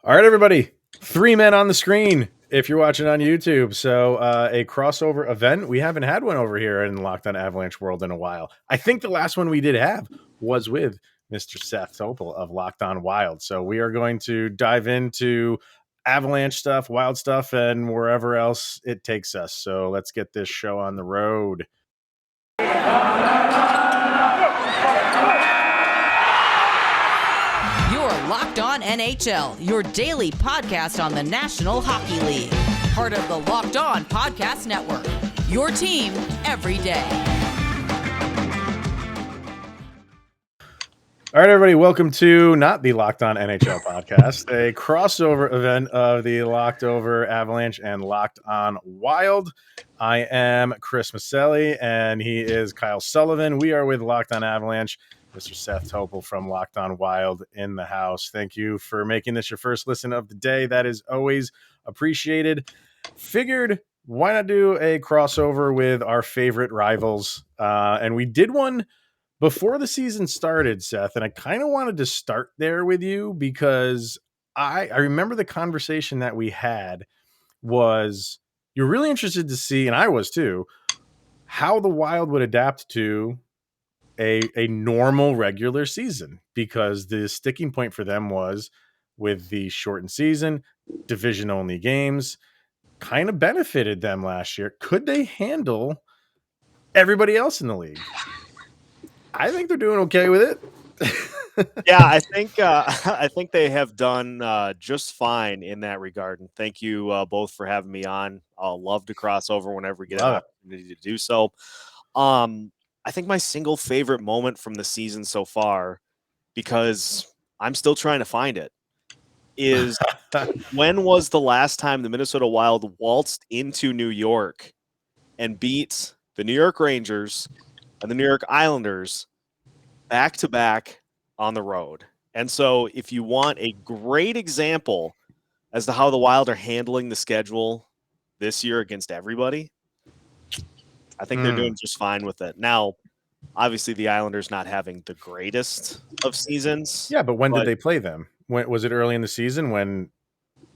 All right, everybody. 3 men on the screen if you're watching on YouTube. So a crossover event. We haven't had one over here in Locked on Avalanche World in a while. I think the last one we did have was with Mr. Seth Toupal of Locked on Wild. So we are going to dive into Avalanche stuff, Wild stuff, and wherever else it takes us. So let's get this show on the road. Locked On NHL, your daily podcast on the National Hockey League. Part of the Locked On Podcast Network, your team every day. All right, everybody, welcome to not the Locked On NHL podcast, a crossover event of the Locked Over Avalanche and Locked On Wild. I am Chris Maselli, and he is Kyle Sullivan. We are with Locked On Avalanche. Mr. Seth Toupal from Locked on Wild in the house. Thank you for making this your first listen of the day. That is always appreciated. Figured, why not do a crossover with our favorite rivals? And we did one before the season started, Seth, and I kind of wanted to start there with you because I remember the conversation that we had was you're really interested to see, and I was too, how the Wild would adapt to a normal regular season, because the sticking point for them was with the shortened season, division only games kind of benefited them last year. Could they handle everybody else in the league? I think they're doing okay with it. Yeah, I think they have done just fine in that regard. And thank you both for having me on. I'll love to cross over whenever we get an opportunity to do so. I think my single favorite moment from the season so far, because I'm still trying to find it, is when was the last time the Minnesota Wild waltzed into New York and beat the New York Rangers and the New York Islanders back-to-back on the road? And so if you want a great example as to how the Wild are handling the schedule this year against everybody, I think they're doing just fine with it. Now, obviously, the Islanders not having the greatest of seasons. Yeah, but when did they play them? When was it? Early in the season when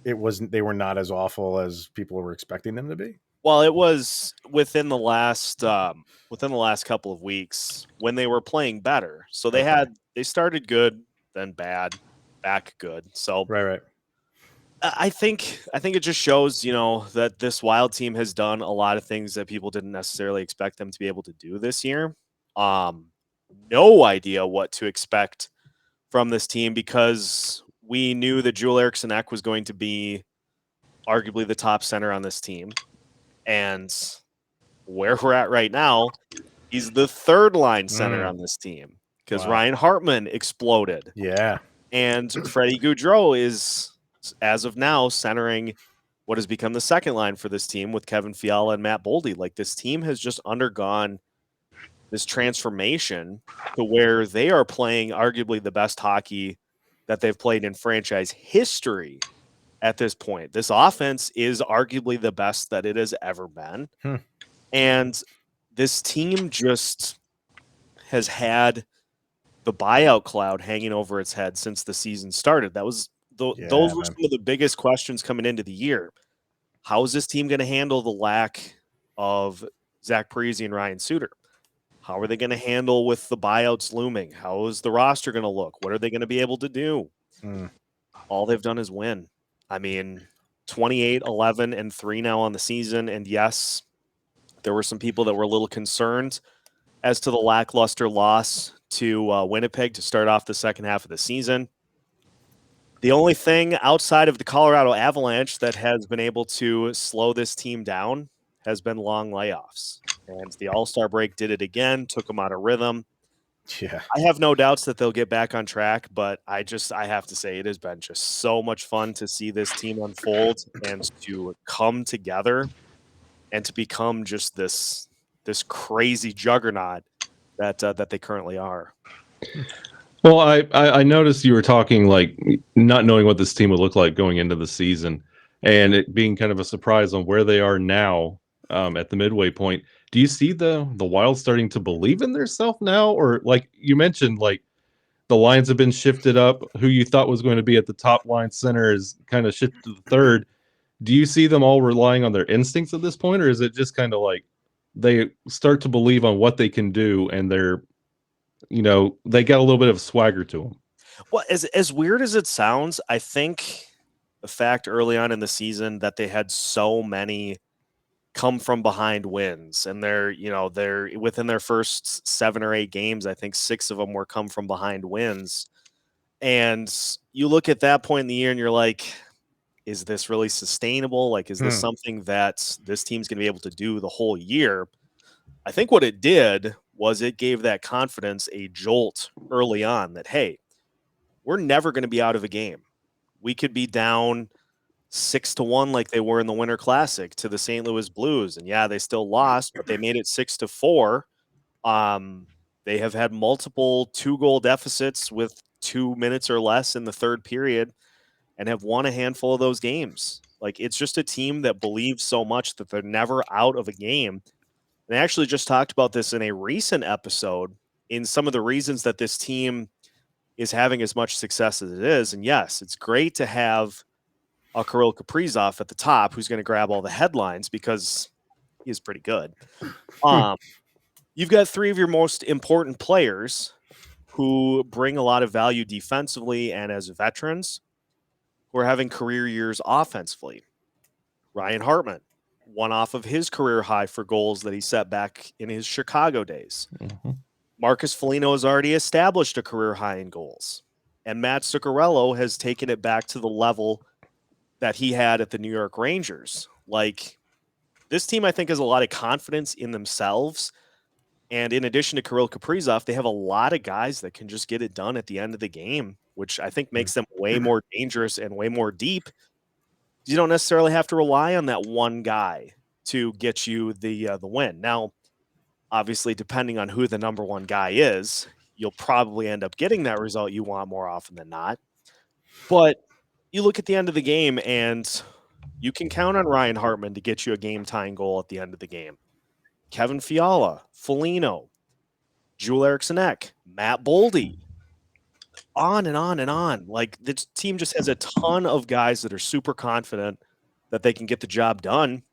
it wasn't? They were not as awful as people were expecting them to be. Well, it was within the last couple of weeks when they were playing better. So they started good, then bad, back good. So right. I think it just shows, that this Wild team has done a lot of things that people didn't necessarily expect them to be able to do this year. No idea what to expect from this team, because we knew that Joel Eriksson Ek was going to be arguably the top center on this team. And where we're at right now, he's the third line center on this team, because Ryan Hartman exploded. Yeah. And Freddie Gaudreau is, as of now, centering what has become the second line for this team with Kevin Fiala and Matt Boldy. Like, this team has just undergone this transformation to where they are playing arguably the best hockey that they've played in franchise history at this point. This offense is arguably the best that it has ever been. And this team just has had the buyout cloud hanging over its head since the season started. Those were some of the biggest questions coming into the year. How is this team going to handle the lack of Zach Parise and Ryan Suter? How are they going to handle with the buyouts looming? How is the roster going to look? What are they going to be able to do? All they've done is win. I mean, 28, 11, and 3 now on the season. And yes, there were some people that were a little concerned as to the lackluster loss to Winnipeg to start off the second half of the season. The only thing outside of the Colorado Avalanche that has been able to slow this team down has been long layoffs. And the All-Star break did it again, took them out of rhythm. Yeah. I have no doubts that they'll get back on track, but I have to say it has been just so much fun to see this team unfold and to come together and to become just this crazy juggernaut that they currently are. Well, I noticed you were talking like not knowing what this team would look like going into the season, and it being kind of a surprise on where they are now at the midway point. Do you see the Wild starting to believe in themselves now, or like you mentioned, like the lines have been shifted up. Who you thought was going to be at the top line center is kind of shifted to the third. Do you see them all relying on their instincts at this point, or is it just kind of like they start to believe on what they can do and they got a little bit of swagger to them? Well, as weird as it sounds, I think the fact early on in the season that they had so many come from behind wins, and they're within their first 7 or 8 games, I think 6 of them were come from behind wins. And you look at that point in the year and you're like, is this really sustainable? Like, is this something that this team's going to be able to do the whole year? I think what it did was it gave that confidence a jolt early on that, hey, we're never going to be out of a game. We could be down 6-1 like they were in the Winter Classic to the St. Louis Blues. And yeah, they still lost, but they made it 6-4. They have had multiple 2-goal deficits with 2 minutes or less in the third period and have won a handful of those games. Like, it's just a team that believes so much that they're never out of a game. And I actually just talked about this in a recent episode in some of the reasons that this team is having as much success as it is. And yes, it's great to have a Kirill Kaprizov at the top who's going to grab all the headlines because he's pretty good. You've got 3 of your most important players who bring a lot of value defensively and as veterans who are having career years offensively. Ryan Hartman, one off of his career high for goals that he set back in his Chicago days. Mm-hmm. Marcus Foligno has already established a career high in goals. And Matt Zuccarello has taken it back to the level that he had at the New York Rangers. Like, this team, I think, has a lot of confidence in themselves. And in addition to Kirill Kaprizov, they have a lot of guys that can just get it done at the end of the game, which I think makes them way more dangerous and way more deep. You don't necessarily have to rely on that one guy to get you the win. Now, obviously, depending on who the number one guy is, you'll probably end up getting that result you want more often than not. But you look at the end of the game, and you can count on Ryan Hartman to get you a game-tying goal at the end of the game. Kevin Fiala, Foligno, Joel Eriksson-Ek, Matt Boldy, on and on and on. Like, this team just has a ton of guys that are super confident that they can get the job done,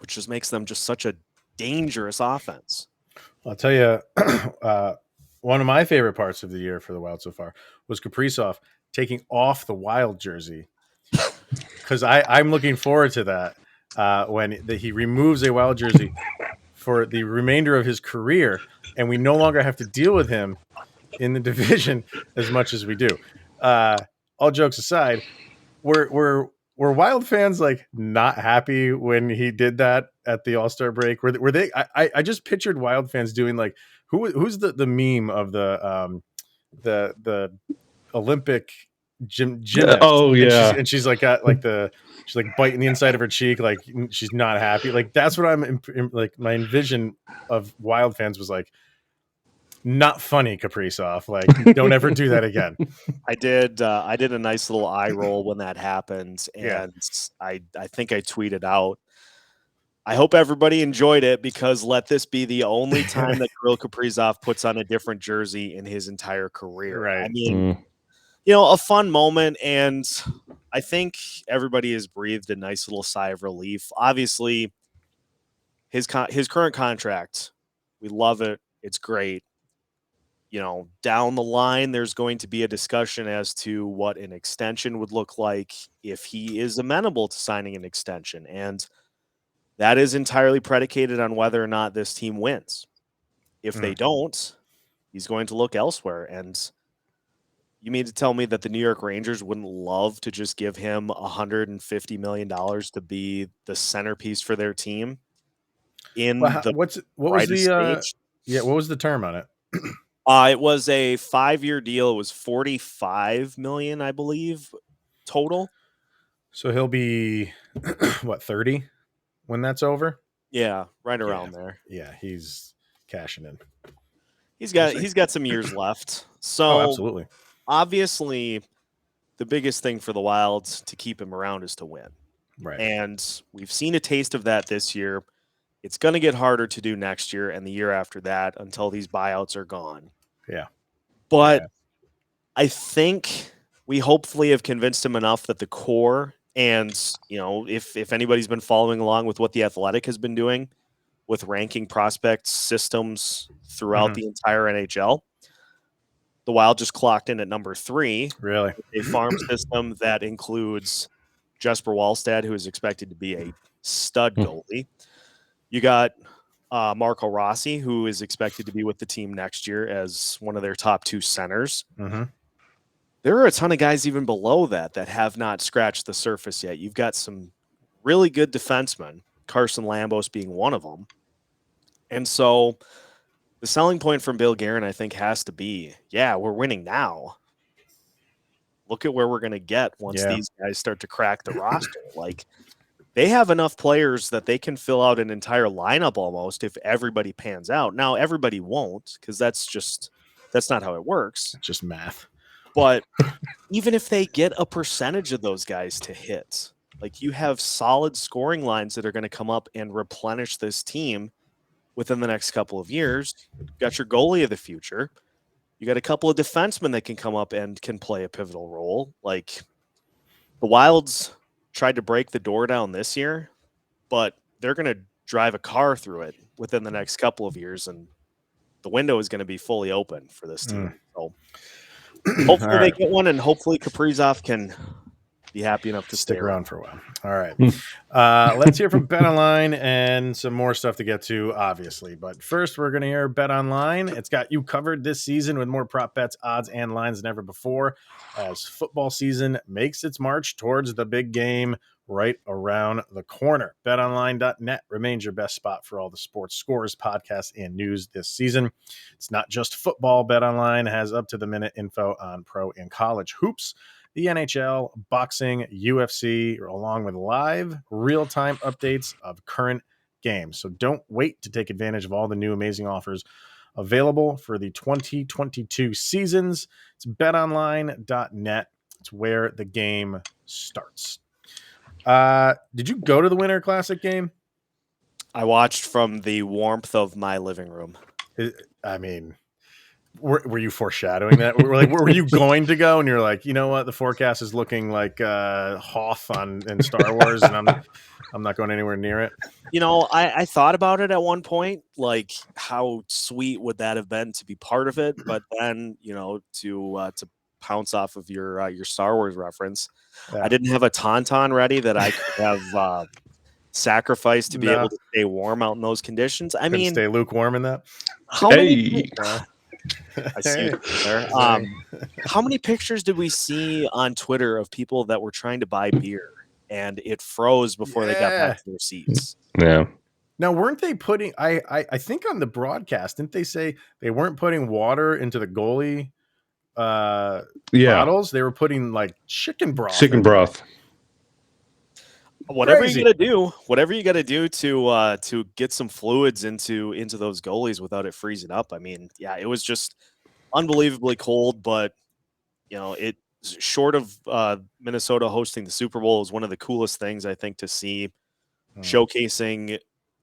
which just makes them just such a dangerous offense. I'll tell you, one of my favorite parts of the year for the Wild so far was Kaprizov taking off the Wild jersey, because I'm looking forward to that when he removes a Wild jersey for the remainder of his career, and we no longer have to deal with him in the division as much as we do. All jokes aside, were Wild fans like not happy when he did that at the All-Star break? Were they? I just pictured Wild fans doing like who's the meme of the Olympic gymnast? Oh yeah, and she's like got like she's like biting the inside of her cheek, like she's not happy. Like, that's what I'm like. My envision of Wild fans was like, not funny, Kaprizov. Like, don't ever do that again. I did a nice little eye roll when that happened, and I think I tweeted out, I hope everybody enjoyed it, because let this be the only time that Kirill Kaprizov puts on a different jersey in his entire career. Right. I mean, a fun moment, and I think everybody has breathed a nice little sigh of relief. Obviously, his current contract, we love it. It's great. Down the line, there's going to be a discussion as to what an extension would look like if he is amenable to signing an extension. And that is entirely predicated on whether or not this team wins. If they don't, he's going to look elsewhere. And you mean to tell me that the New York Rangers wouldn't love to just give him $150 million to be the centerpiece for their team what was the stage? what was the term on it? It was a 5-year deal. It was $45 million, I believe, total. So he'll be what, 30 when that's over? Yeah, right around there. Yeah, he's cashing in. He's got some years left. So absolutely. Obviously, the biggest thing for the Wild to keep him around is to win. Right. And we've seen a taste of that this year. It's going to get harder to do next year and the year after that until these buyouts are gone. Yeah. But I think we hopefully have convinced him enough that the core and, if anybody's been following along with what the Athletic has been doing with ranking prospect systems throughout the entire NHL, the Wild just clocked in at number 3. Really? A farm system that includes Jesper Wallstad, who is expected to be a stud goalie. You got Marco Rossi, who is expected to be with the team next year as one of their top 2 centers. Mm-hmm. There are a ton of guys even below that have not scratched the surface yet. You've got some really good defensemen, Carson Lambos being one of them. And so the selling point from Bill Guerin, I think, has to be, we're winning now. Look at where we're going to get once these guys start to crack the roster. Like, they have enough players that they can fill out an entire lineup almost if everybody pans out. Now, everybody won't, because that's not how it works. It's just math. But even if they get a percentage of those guys to hit, like, you have solid scoring lines that are going to come up and replenish this team within the next couple of years. You've got your goalie of the future. You got a couple of defensemen that can come up and can play a pivotal role. Like, the Wilds tried to break the door down this year, but they're going to drive a car through it within the next couple of years, and the window is going to be fully open for this team. So hopefully they get one, and hopefully Kaprizov can be happy enough to stick stay around for a while. All right. Let's hear from BetOnline and some more stuff to get to, obviously. But first, we're going to hear BetOnline. It's got you covered this season with more prop bets, odds, and lines than ever before as football season makes its march towards the big game right around the corner. BetOnline.net remains your best spot for all the sports scores, podcasts, and news this season. It's not just football. BetOnline has up-to-the-minute info on pro and college hoops, the NHL, boxing, UFC, along with live real-time updates of current games. So don't wait to take advantage of all the new amazing offers available for the 2022 seasons. It's betonline.net. It's where the game starts. Did you go to the Winter Classic game? I watched from the warmth of my living room. I mean, were you foreshadowing that? Were you going to go and you're like, you know what, the forecast is looking like Hoth in Star Wars, and I'm not going anywhere near it. I thought about it at one point, like, how sweet would that have been to be part of it? But then, to pounce off of your Star Wars reference, I didn't have a tauntaun ready that I could have sacrificed to be able to stay warm out in those conditions. I mean, stay lukewarm in that. How many? I see you there. How many pictures did we see on Twitter of people that were trying to buy beer and it froze before they got back to their seats? Yeah. Now, weren't they putting? I think on the broadcast, didn't they say they weren't putting water into the goalie bottles? They were putting like chicken broth. Whatever you got to do to get some fluids into those goalies without it freezing up. I mean, it was just unbelievably cold, but it short of Minnesota hosting the Super Bowl is one of the coolest things I think to see, showcasing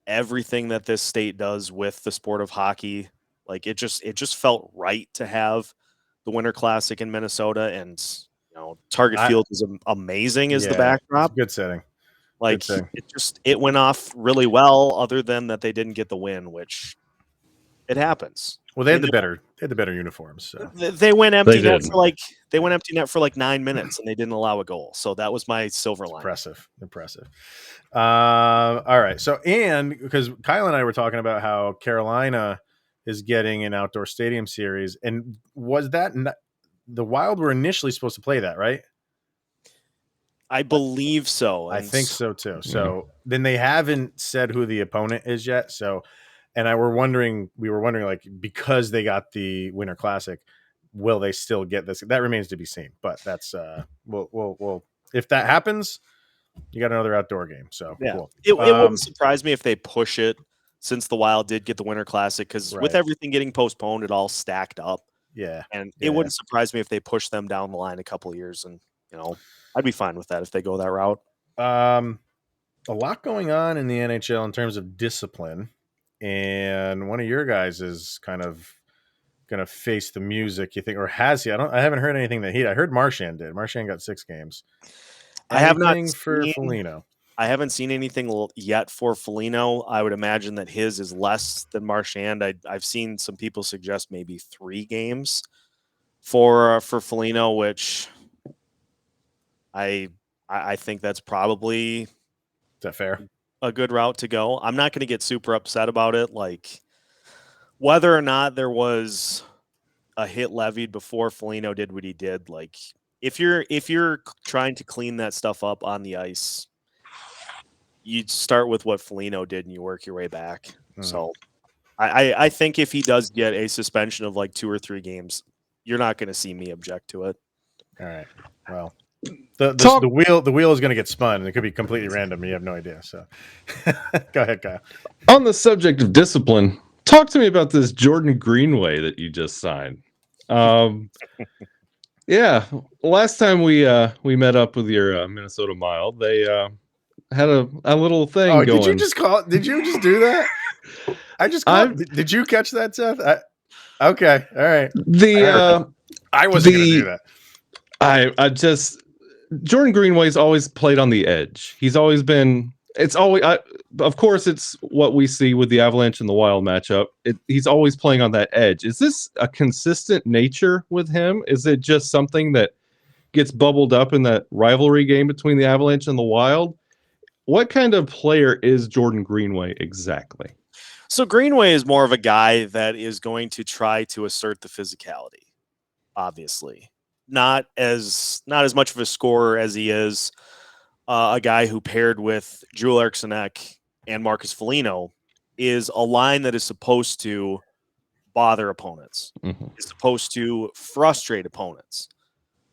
everything that this state does with the sport of hockey. Like, it just felt right to have the Winter Classic in Minnesota, and Target Field is amazing as the backdrop. Good setting. Like, it went off really well, other than that they didn't get the win, which it happens. Well, they had the better uniforms. So. They went empty net for like 9 minutes, and they didn't allow a goal. So that was my silver line. Impressive. All right. So, and because Kyle and I were talking about how Carolina is getting an outdoor stadium series, and was that the Wild were initially supposed to play that, right? I believe so. I think so too. So then they haven't said who the opponent is yet. So, and we were wondering, like, because they got the Winter Classic, will they still get this? That remains to be seen. But that's we'll if that happens, you got another outdoor game. So cool. It wouldn't surprise me if they push it, since the Wild did get the Winter Classic, because with everything getting postponed, it all stacked up. Yeah, and it wouldn't surprise me if they push them down the line a couple of years, and I'd be fine with that if they go that route. A lot going on in the NHL in terms of discipline, and one of your guys is kind of gonna face the music, you think, or has he? I haven't heard anything that I heard Marchand did. Marchand got 6 games. I have not Anything for seen Foligno? I haven't seen anything yet for Foligno. I would imagine that his is less than Marchand. I've seen some people suggest maybe 3 games for Foligno, which I think that's probably Is that fair? a good route to go. I'm not going to get super upset about it. Like whether or not there was a hit levied before Foligno did what he did, like if you're trying to clean that stuff up on the ice, you start with what Foligno did and you work your way back. So I think if he does get a suspension of like 2 or 3 games, you're not going to see me object to it. All right. Well, the wheel is going to get spun, and it could be completely random. You have no idea. So, go ahead, Kyle. On the subject of discipline, talk to me about this Jordan Greenway that you just signed. Yeah, last time we met up with your Minnesota Mild, they had a little thing going. Did you just call it? Did you just do that? I just called. Did you catch that, Seth? Okay, all right. I wasn't going to do that. I just Jordan Greenway's always played on the edge. He's always been. It's always. Of course, it's what we see with the Avalanche and the Wild matchup. He's always playing on that edge. Is this a consistent nature with him? Is it just something that gets bubbled up in that rivalry game between the Avalanche and the Wild? What kind of player is Jordan Greenway exactly? So Greenway is more of a guy that is going to try to assert the physicality. Obviously, not as much of a scorer as he is a guy who paired with Joel Eriksson and Marcus Foligno is a line that is supposed to bother opponents. Mm-hmm. Is supposed to frustrate opponents.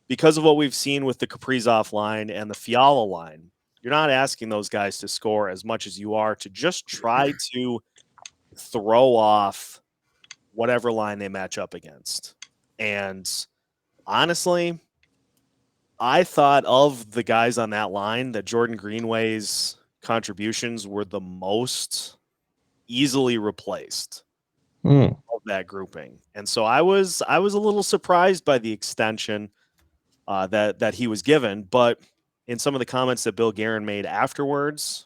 Because of what we've seen with the Kaprizov line and the Fiala line, you're not asking those guys to score as much as you are to just try to throw off whatever line they match up against. And honestly, I thought of the guys on that line that Jordan Greenway's contributions were the most easily replaced of that grouping. And so I was a little surprised by the extension that he was given, but in some of the comments that Bill Guerin made afterwards,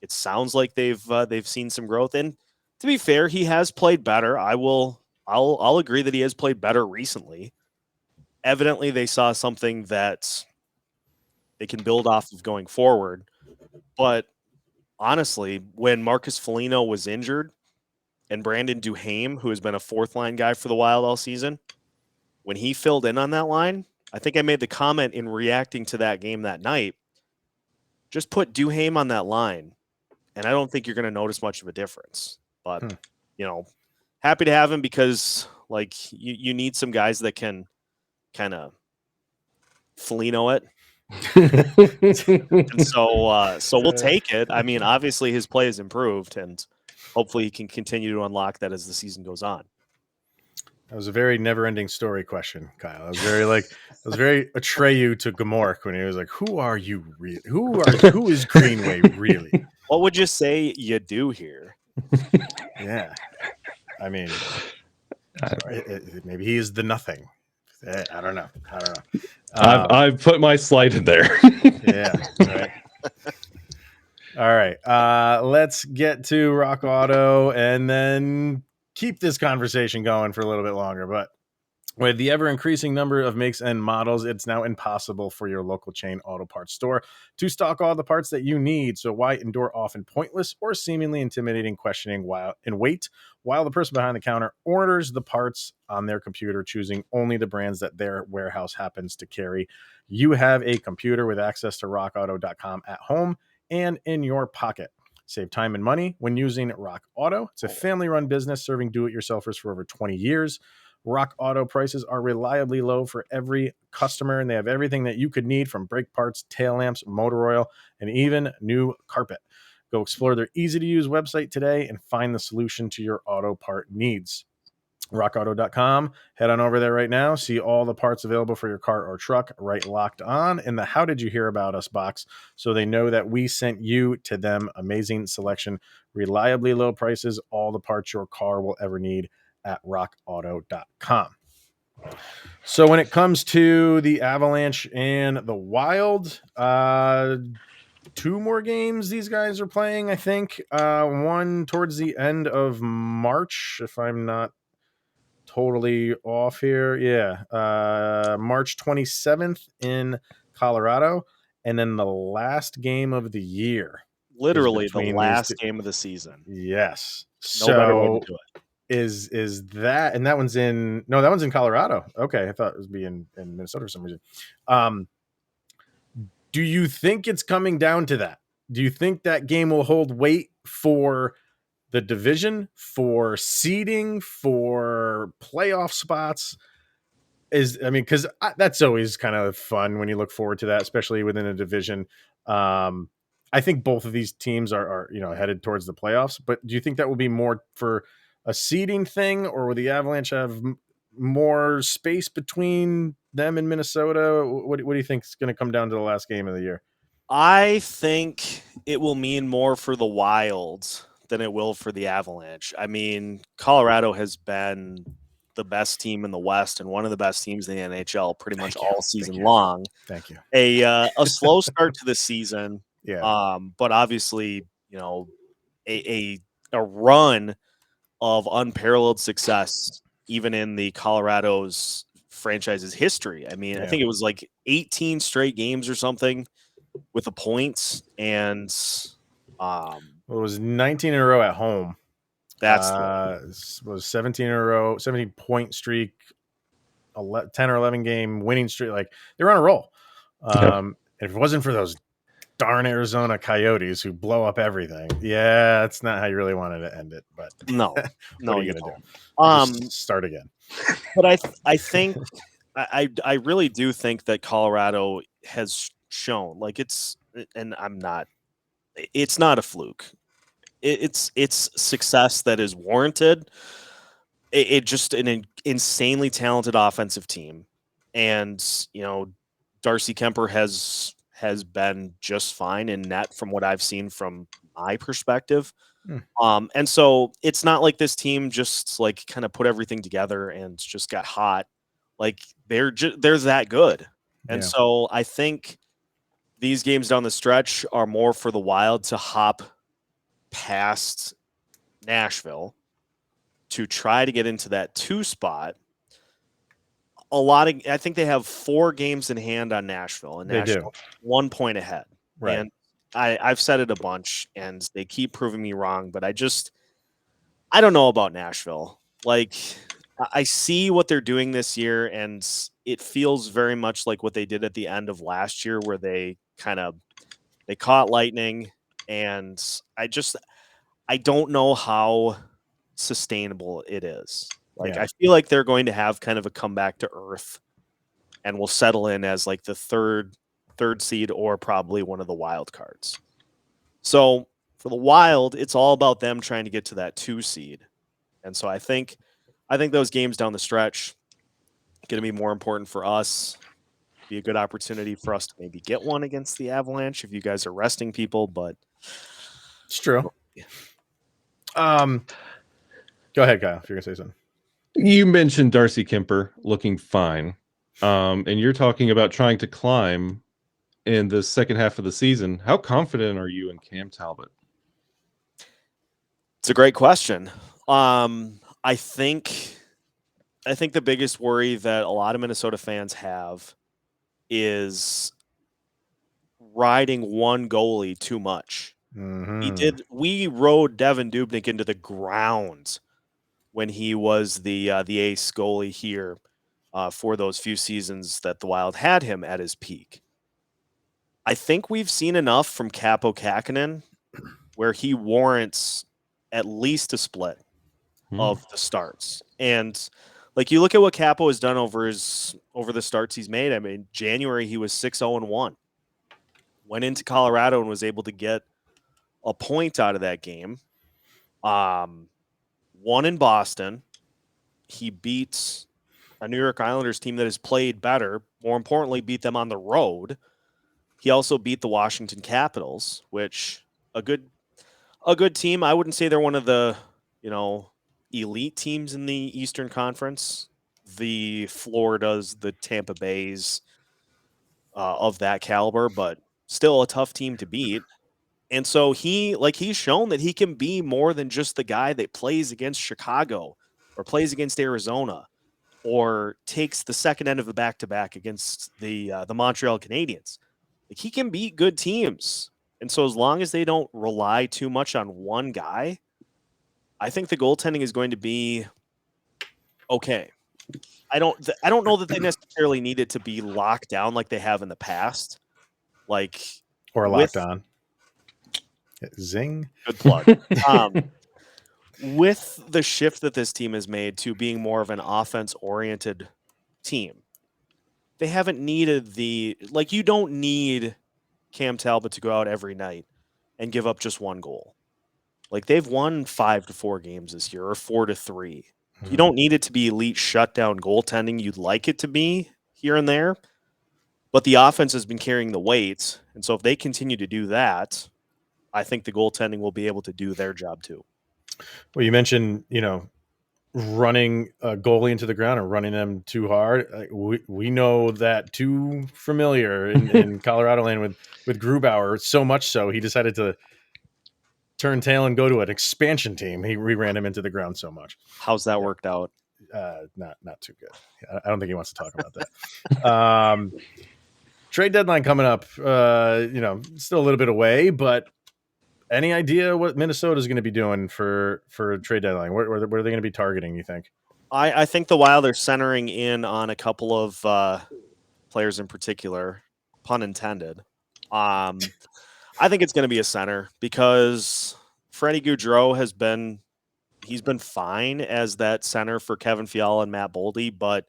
it sounds like they've seen some growth. And to be fair, he has played better. I'll agree that he has played better recently. Evidently, they saw something that they can build off of going forward. But honestly, when Marcus Foligno was injured and Brandon Duhaime, who has been a 4th-line guy for the Wild all season, when he filled in on that line, I think I made the comment in reacting to that game that night, just put Duhaime on that line, and I don't think you're going to notice much of a difference. But, happy to have him because, like, you need some guys that can kind of Foligno it. And so we'll take it. I mean, obviously his play has improved, and hopefully he can continue to unlock that as the season goes on. That was a very never-ending story question, Kyle. It was very Atreyu to Gamork when he was like, "Who are you really? Who is Greenway really?" What would you say you do here? Yeah, I mean, maybe he is the nothing. I don't know. I've put my slide in there. Yeah. Right. All right. Let's get to Rock Auto and then keep this conversation going for a little bit longer. But with the ever-increasing number of makes and models, it's now impossible for your local chain auto parts store to stock all the parts that you need. So why endure often pointless or seemingly intimidating questioning and wait while the person behind the counter orders the parts on their computer, choosing only the brands that their warehouse happens to carry? You have a computer with access to rockauto.com at home and in your pocket. Save time and money when using Rock Auto. It's a family-run business serving do-it-yourselfers for over 20 years. Rock Auto prices are reliably low for every customer, and they have everything that you could need, from brake parts, tail lamps, motor oil, and even new carpet. Go explore their easy-to-use website today and find the solution to your auto part needs. RockAuto.com. Head on over there right now. See all the parts available for your car or truck right locked on in the How Did You Hear About Us box, so they know that we sent you to them. Amazing selection, reliably low prices, all the parts your car will ever need at rockauto.com. So when it comes to the Avalanche and the Wild, 2 more games these guys are playing, I think. One towards the end of March, if I'm not totally off here. Yeah. March 27th in Colorado. And then the last game of the year is Literally the between these two. last game of the season. Yes. No better way to So do it. is that, and that one's in, no, that one's in Colorado. Okay. I thought it was in Minnesota for some reason. Do you think it's coming down to that? Do you think that game will hold weight for the division, for seeding, for playoff spots? Because that's always kind of fun when you look forward to that, especially within a division. I think both of these teams are headed towards the playoffs, but do you think that will be more for a seeding thing, or will the Avalanche have more space between them and Minnesota? What do you think is going to come down to the last game of the year? I think it will mean more for the Wilds than it will for the Avalanche. I mean, Colorado has been the best team in the West and one of the best teams in the NHL pretty much all season long. Thank you. A slow start to the season, Yeah. but obviously, a run of unparalleled success even in the Colorado's franchise's history. I mean, I think it was like 18 straight games or something with the points, and it was 19 in a row at home. That's was 17 in a row, 17-point streak, 10 or 11 game winning streak. Like, they're on a roll. If it wasn't for those darn Arizona Coyotes who blow up everything, that's not how you really wanted to end it. But no, what are you gonna do? Just start again. But I think I really do think that Colorado has shown, like, it's not a fluke. It's success that is warranted. It just an insanely talented offensive team, and Darcy Kemper has been just fine in net from what I've seen from my perspective. And so it's not like this team just like kind of put everything together and just got hot. Like, they're that good. And so I think these games down the stretch are more for the Wild to hop past Nashville to try to get into that 2 spot. I think they have 4 games in hand on Nashville, and Nashville 1 point ahead. Right. And I've said it a bunch, and they keep proving me wrong, but I don't know about Nashville. Like, I see what they're doing this year, and it feels very much like what they did at the end of last year, where they caught lightning, and I don't know how sustainable it is. Like, I feel like they're going to have kind of a comeback to earth and will settle in as like the third seed or probably one of the wild cards. So for the Wild, it's all about them trying to get to that 2 seed. And so I think those games down the stretch going to be more important for us. Be a good opportunity for us to maybe get one against the Avalanche if you guys are resting people, but it's true. Go ahead, Kyle, if you're gonna say something. You mentioned Darcy Kemper looking fine, and you're talking about trying to climb in the second half of the season. How confident are you in Cam Talbot? It's a great question. I think the biggest worry that a lot of Minnesota fans have is riding one goalie too much. We rode Devin Dubnyk into the ground when he was the ace goalie here for those few seasons that the Wild had him at his peak. I think we've seen enough from Kaapo Kähkönen where he warrants at least a split of the starts. And like, you look at what Kaapo has done over the starts he's made. I mean, January he was 6-0-1. Went into Colorado and was able to get a point out of that game. Won in Boston. He beat a New York Islanders team that has played better. More importantly, beat them on the road. He also beat the Washington Capitals, which a good team. I wouldn't say they're one of the, elite teams in the Eastern Conference, the Floridas, the Tampa Bays of that caliber, but still a tough team to beat. And so he's shown that he can be more than just the guy that plays against Chicago or plays against Arizona or takes the second end of the back-to-back against the Montreal Canadiens. Like, he can beat good teams. And so as long as they don't rely too much on one guy, I think the goaltending is going to be okay. I don't know that they necessarily need it to be locked down like they have in the past. Like, Or locked on. Zing. Good plug. With the shift that this team has made to being more of an offense-oriented team, they haven't needed you don't need Cam Talbot to go out every night and give up just one goal. Like, they've won 5-4 games this year, or 4-3. You don't need it to be elite shutdown goaltending. You'd like it to be here and there, but the offense has been carrying the weight. And so if they continue to do that, I think the goaltending will be able to do their job too. Well, you mentioned, running a goalie into the ground or running them too hard. We know that too familiar in Colorado land with Grubauer, so much so he decided to turn tail and go to an expansion team. He ran him into the ground so much. How's that worked out? Not too good. I don't think he wants to talk about that. Trade deadline coming up, still a little bit away, but any idea what Minnesota is going to be doing for trade deadline? Where are they going to be targeting, you think? I think the Wild are centering in on a couple of players in particular, pun intended. I think it's going to be a center because Freddie Gaudreau he's been fine as that center for Kevin Fiala and Matt Boldy, but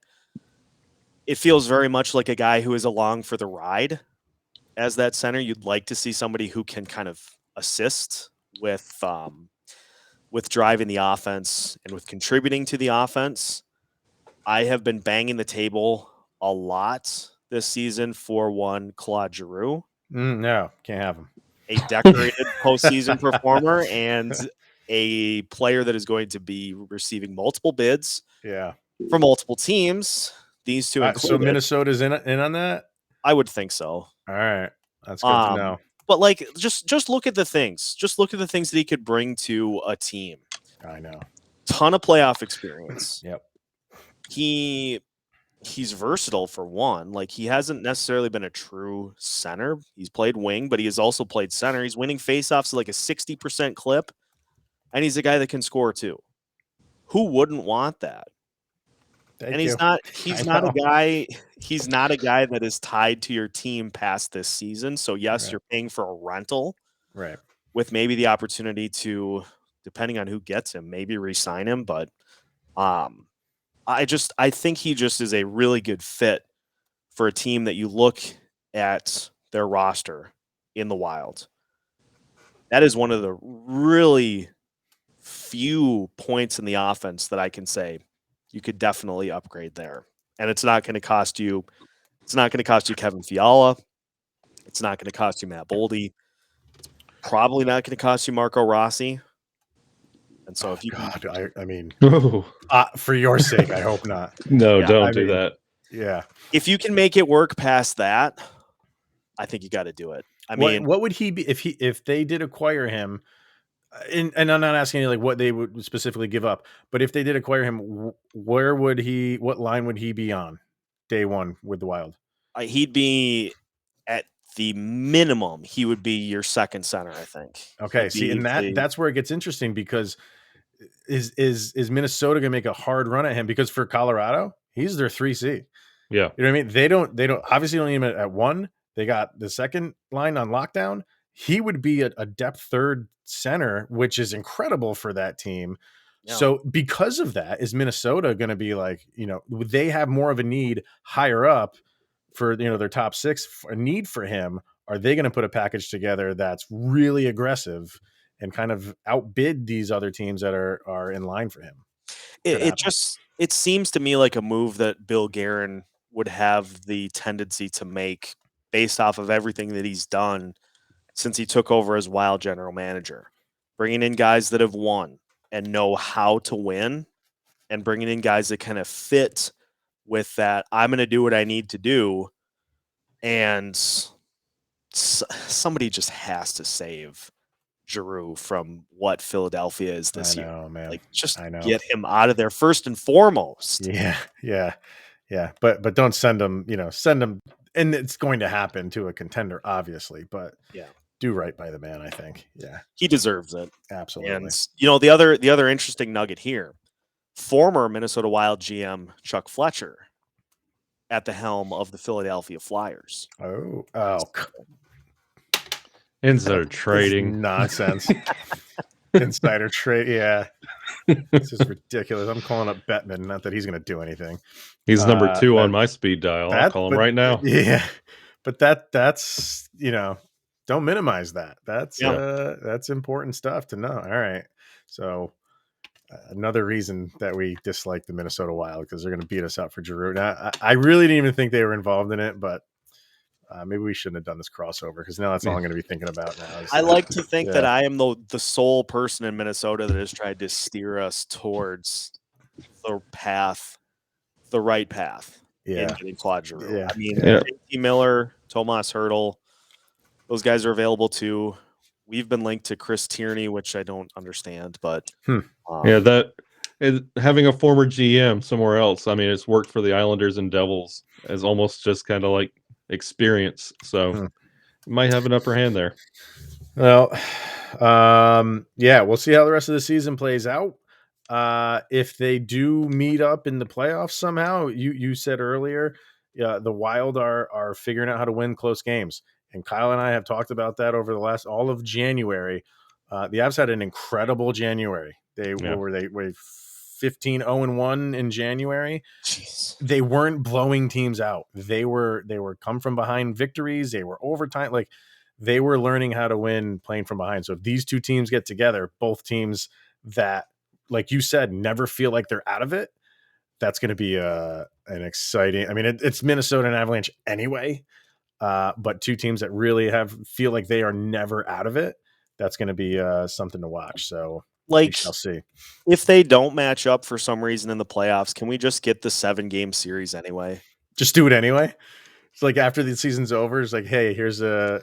it feels very much like a guy who is along for the ride as that center. You'd like to see somebody who can kind of assist with driving the offense and with contributing to the offense. I have been banging the table a lot this season for one Claude Giroux. No, can't have him. A decorated postseason performer and a player that is going to be receiving multiple bids for multiple teams. These two included. So Minnesota's in on that? I would think so. All right. That's good to know. But just look at the things. Just look at the things that he could bring to a team. I know. Ton of playoff experience. Yep. He's versatile for one. Like, he hasn't necessarily been a true center. He's played wing, but he has also played center. He's winning faceoffs at like a 60% clip, and he's a guy that can score too. Who wouldn't want that? He's not a guy that is tied to your team past this season. So yes, You're paying for a rental, right? With maybe the opportunity to, depending on who gets him, maybe re-sign him. But I think he just is a really good fit for a team that you look at their roster in the Wild. That is one of the really few points in the offense that I can say you could definitely upgrade there. And it's not going to cost you. It's not going to cost you Kevin Fiala. It's not going to cost you Matt Boldy. It's probably not going to cost you Marco Rossi. And so if you for your sake, I hope not. No, don't do that. Yeah. If you can make it work past that, I think you got to do it. I mean, what would he be if they did acquire him? And I'm not asking you like what they would specifically give up, but if they did acquire him, what line would he be on day one with the Wild? He'd be at the minimum. He would be your second center, I think. Okay. That's where it gets interesting because is Minnesota going to make a hard run at him? Because for Colorado, he's their 3C. Yeah. You know what I mean? They don't obviously don't need him at 1. They got the second line on lockdown. He would be a depth third center, which is incredible for that team. Yeah. So because of that, is Minnesota going to be like, they have more of a need higher up for, their top 6, a need for him. Are they going to put a package together that's really aggressive and kind of outbid these other teams that are in line for him? It seems to me like a move that Bill Guerin would have the tendency to make based off of everything that he's done since he took over as Wild general manager, bringing in guys that have won, and know how to win, and bringing in guys that kind of fit with that. I'm going to do what I need to do. And somebody just has to save Giroux from what Philadelphia is this year. I know, man. Like, just I know. get him out of there first and foremost. Yeah. But don't send him, send him, and it's going to happen to a contender, obviously, but do right by the man, I think. Yeah. He deserves it. Absolutely. And the other interesting nugget here, former Minnesota Wild GM Chuck Fletcher at the helm of the Philadelphia Flyers. Oh. Instead of trading. Nonsense. Insider trade. Yeah. This is ridiculous. I'm calling up Bettman. Not that he's going to do anything. He's number 2 on my speed dial. I'll call him right now. Yeah. But that's, don't minimize that. That's important stuff to know. All right. So another reason that we dislike the Minnesota Wild, because they're going to beat us out for Giroux. Now, I really didn't even think they were involved in it, but maybe we shouldn't have done this crossover, because now that's all I'm going to be thinking about now. I like to think that I am the sole person in Minnesota that has tried to steer us towards the right path. In getting Claude Giroux. Yeah. I mean, JT Miller, Tomas Hertl, those guys are available too. We've been linked to Chris Tierney, which I don't understand, but having a former GM somewhere else. I mean, it's worked for the Islanders and Devils as almost just kind of like experience. So might have an upper hand there. Well, we'll see how the rest of the season plays out. If they do meet up in the playoffs somehow, you said earlier, the Wild are figuring out how to win close games. And Kyle and I have talked about that over the all of January. The Avs had an incredible January. What were they 15-0-1 in January? Jeez. They weren't blowing teams out. They were come from behind victories. They were overtime. Like, they were learning how to win playing from behind. So if these two teams get together, both teams that, like you said, never feel like they're out of it, that's going to be an exciting. I mean, it's Minnesota and Avalanche anyway, but two teams that really feel like they are never out of it. That's going to be something to watch. So, we shall see. If they don't match up for some reason in the playoffs, can we just get the 7-game series anyway? Just do it anyway. It's like after the season's over, it's like, hey, here's an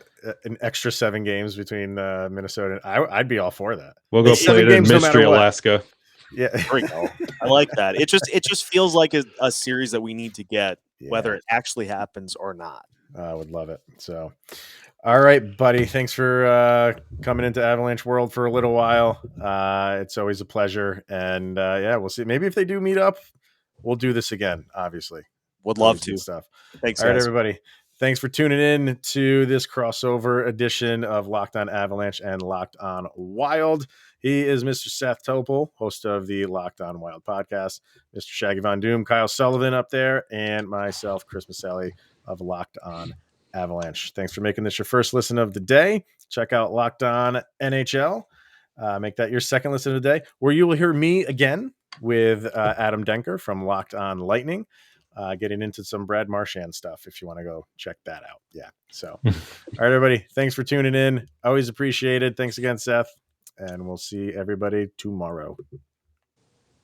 extra 7 games between Minnesota. I'd be all for that. We'll go play it in Mystery, Alaska. Yeah, there we go. I like that. It just feels like a series that we need to get, whether it actually happens or not. I would love it. So, all right, buddy. Thanks for coming into Avalanche World for a little while. It's always a pleasure. And we'll see. Maybe if they do meet up, we'll do this again. Obviously, would love to. Stuff. Thanks, all right, guys. everybody. Thanks for tuning in to this crossover edition of Locked On Avalanche and Locked On Wild. He is Mr. Seth Toupal, host of the Locked On Wild podcast, Mr. Shaggy Von Doom, Kyle Sullivan up there, and myself, Chris Maselli of Locked On Avalanche. Thanks for making this your first listen of the day. Check out Locked On NHL. Make that your second listen of the day, where you will hear me again with Adam Denker from Locked On Lightning, getting into some Brad Marchand stuff if you want to go check that out. Yeah. So, all right, everybody. Thanks for tuning in. Always appreciated. Thanks again, Seth. And we'll see everybody tomorrow.